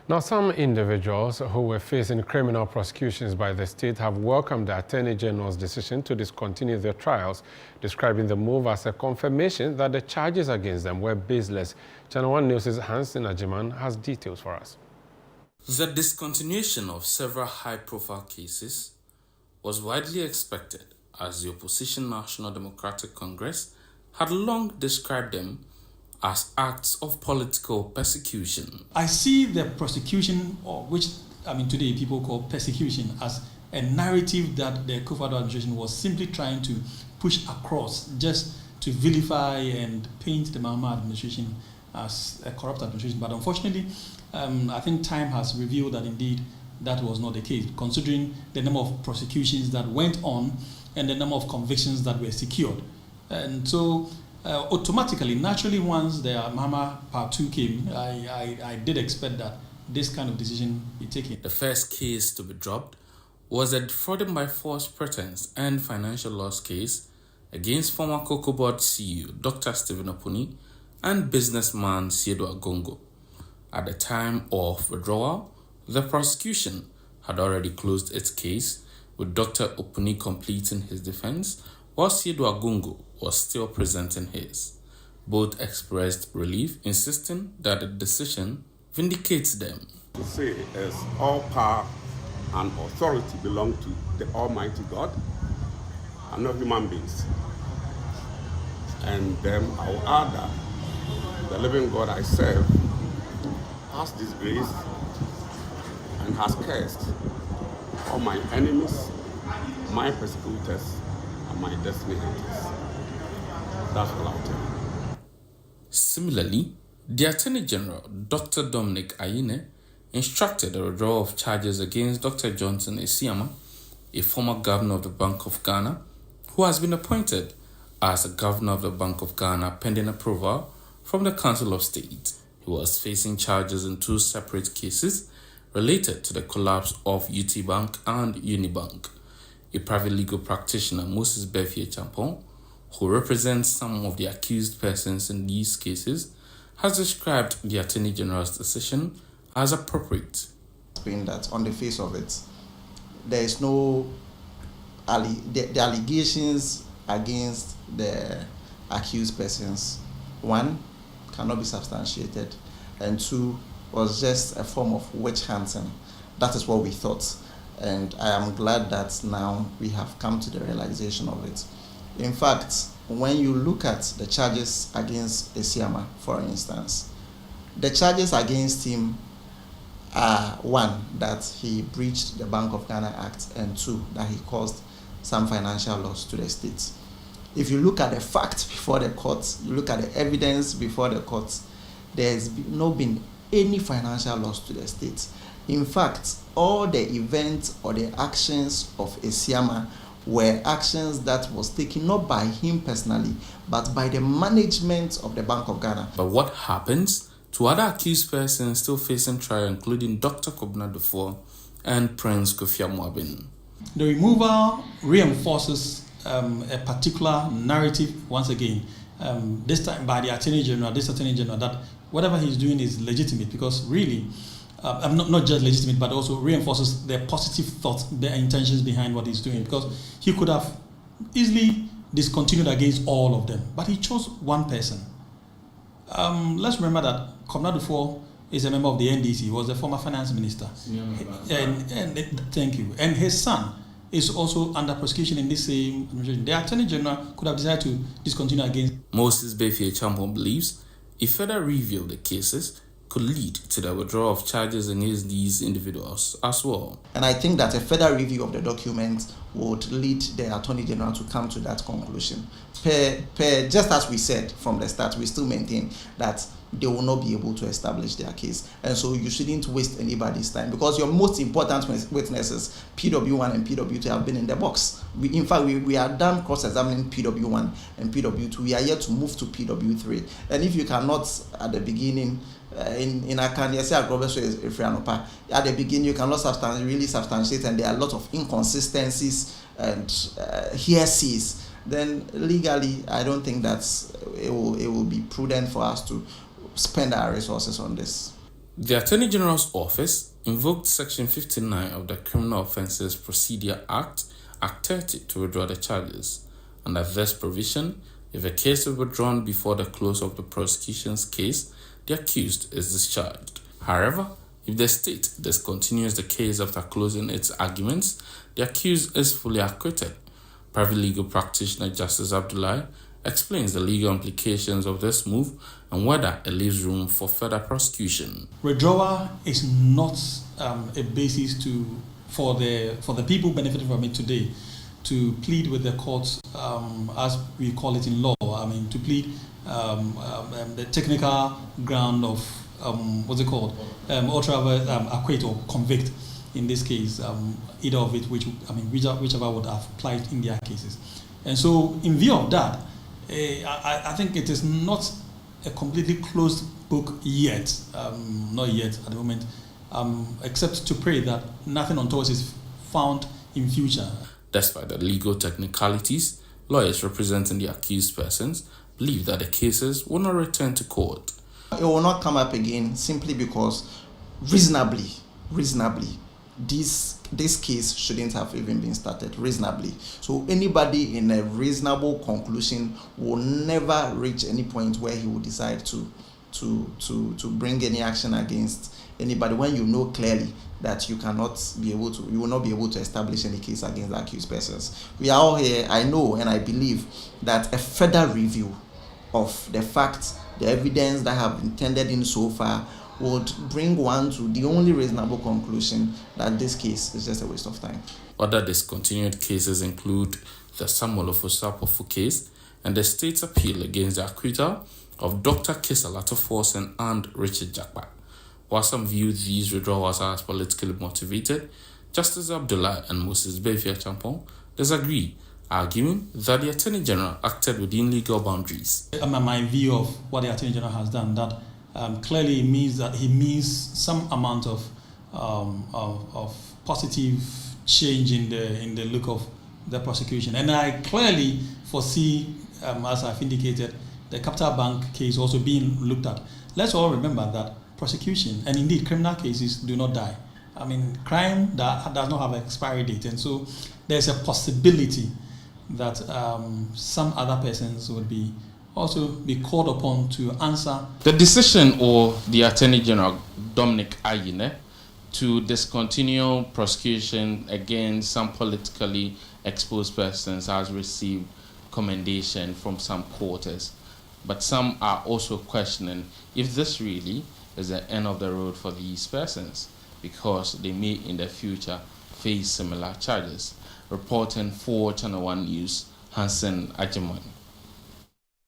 Now, some individuals who were facing criminal prosecutions by the state have welcomed the Attorney General's decision to discontinue their trials, describing the move as a confirmation that the charges against them were baseless. ChannelOne News' Hansen Ajiman has details for us. The discontinuation of several high-profile cases was widely expected, as the opposition National Democratic Congress had long described them as acts of political persecution. I see the prosecution, or which today people call persecution, as a narrative that the Kufuor administration was simply trying to push across, just to vilify and paint the Mahama administration as a corrupt administration. But unfortunately, I think time has revealed that indeed that was not the case, considering the number of prosecutions that went on and the number of convictions that were secured. And so automatically, naturally, once the Mahama Part 2 came, I did expect that this kind of decision be taken. The first case to be dropped was a defrauding by false pretense and financial loss case against former Cocoa Board CEO Dr. Stephen Opuni and businessman Siedo Agongo. At the time of withdrawal, the prosecution had already closed its case, with Dr. Opuni completing his defense, while Siedo Agongo was still presenting his. Both expressed relief, insisting that the decision vindicates them. To say as all power and authority belong to the Almighty God and not human beings. And then I will add that the living God I serve has disgraced and has cursed all my enemies, my persecutors, and my destiny hunters. That's all I'll tell you. Similarly, the Attorney General, Dr. Dominic Ayine, instructed the withdrawal of charges against Dr. Johnson Esiama, a former governor of the Bank of Ghana, who has been appointed as a governor of the Bank of Ghana pending approval from the Council of State. He was facing charges in two separate cases related to the collapse of UT Bank and Unibank. A private legal practitioner, Moses Befie Champon, who represents some of the accused persons in these cases, has described the Attorney General's decision as appropriate. Being that on the face of it, there is no the allegations against the accused persons, one, cannot be substantiated, and two, was just a form of witch hunting. That is what we thought, and I am glad that now we have come to the realization of it. In fact, when you look at the charges against Esiama, for instance, the charges against him are one, that he breached the Bank of Ghana Act, and two, that he caused some financial loss to the state. If you look at the facts before the court, you look at the evidence before the court, there has not been any financial loss to the state. In fact, all the events or the actions of Esiama were actions that was taken not by him personally, but by the management of the Bank of Ghana. But what happens to other accused persons still facing trial, including Dr. Kobna Dufour and Prince Kofi Amoabin? The removal reinforces a particular narrative, once again, this time by the Attorney General, that whatever he's doing is legitimate, because really, not just legitimate, but also reinforces the positive thoughts, the intentions behind what he's doing, because he could have easily discontinued against all of them, but he chose one person. Let's remember that Kobna Dufour is a member of the NDC. He was the former finance minister. And thank you. And his son is also under prosecution in this same administration. The Attorney General could have decided to discontinue against. Moses Befie Champon believes a further review of the cases could lead to the withdrawal of charges against these individuals as well. And I think that a further review of the documents would lead the Attorney General to come to that conclusion. Just as we said from the start, we still maintain that they will not be able to establish their case. And so you shouldn't waste anybody's time, because your most important witnesses, PW1 and PW2, have been in the box. In fact, we are done cross-examining PW1 and PW2. We are yet to move to PW3. And if you cannot, at the beginning, in a can say at the beginning you cannot really substantiate, and there are a lot of inconsistencies and hearsays, then legally I don't think that it will be prudent for us to spend our resources on this. The Attorney General's office invoked Section 59 of the Criminal Offences Procedure Act, Act 30, to withdraw the charges. Under this provision, if a case is withdrawn before the close of the prosecution's case, the accused is discharged. However, if the state discontinues the case after closing its arguments, the accused is fully acquitted. Private legal practitioner Justice Abdullahi explains the legal implications of this move and whether it leaves room for further prosecution. Withdrawal is not a basis for the people benefiting from it today to plead with the courts, as we call it in law. I mean, to plead the technical ground of what's it called, or to acquit or convict. In this case, either of it, whichever would have applied in their cases. And so, in view of that, I think it is not a completely closed book yet, not yet at the moment, except to pray that nothing untoward is found in future. Despite the legal technicalities, lawyers representing the accused persons believe that the cases will not return to court. It will not come up again simply because reasonably, this case shouldn't have even been started reasonably. So anybody in a reasonable conclusion will never reach any point where he will decide to bring any action against anybody when you know clearly that you will not be able to establish any case against the accused persons. We are all here, I know and I believe that a further review of the facts, the evidence that have been tendered in so far would bring one to the only reasonable conclusion that this case is just a waste of time. Other discontinued cases include the Samuel Ofosu-Apofu case and the state's appeal against the acquittal of Dr. Kesalato Forsen and Richard Jakpa. While some view these withdrawals as politically motivated, Justice Abdullah and Moses Befia Champon disagree, arguing that the Attorney General acted within legal boundaries. My view of what the Attorney General has done, that clearly means that he means some amount of positive change in the look of the prosecution. And I clearly foresee, as I've indicated, the Capital Bank case also being looked at. Let's all remember that prosecution, and indeed criminal cases, do not die. I mean, crime that does not have an expiry date. And so there's a possibility that some other persons would also be called upon to answer. The decision of the Attorney General, Dominic Ayine, to discontinue prosecution against some politically exposed persons has received commendation from some quarters. But some are also questioning if this really is the end of the road for these persons, because they may in the future face similar charges. Reporting for ChannelOne News, Hansen Ajimon.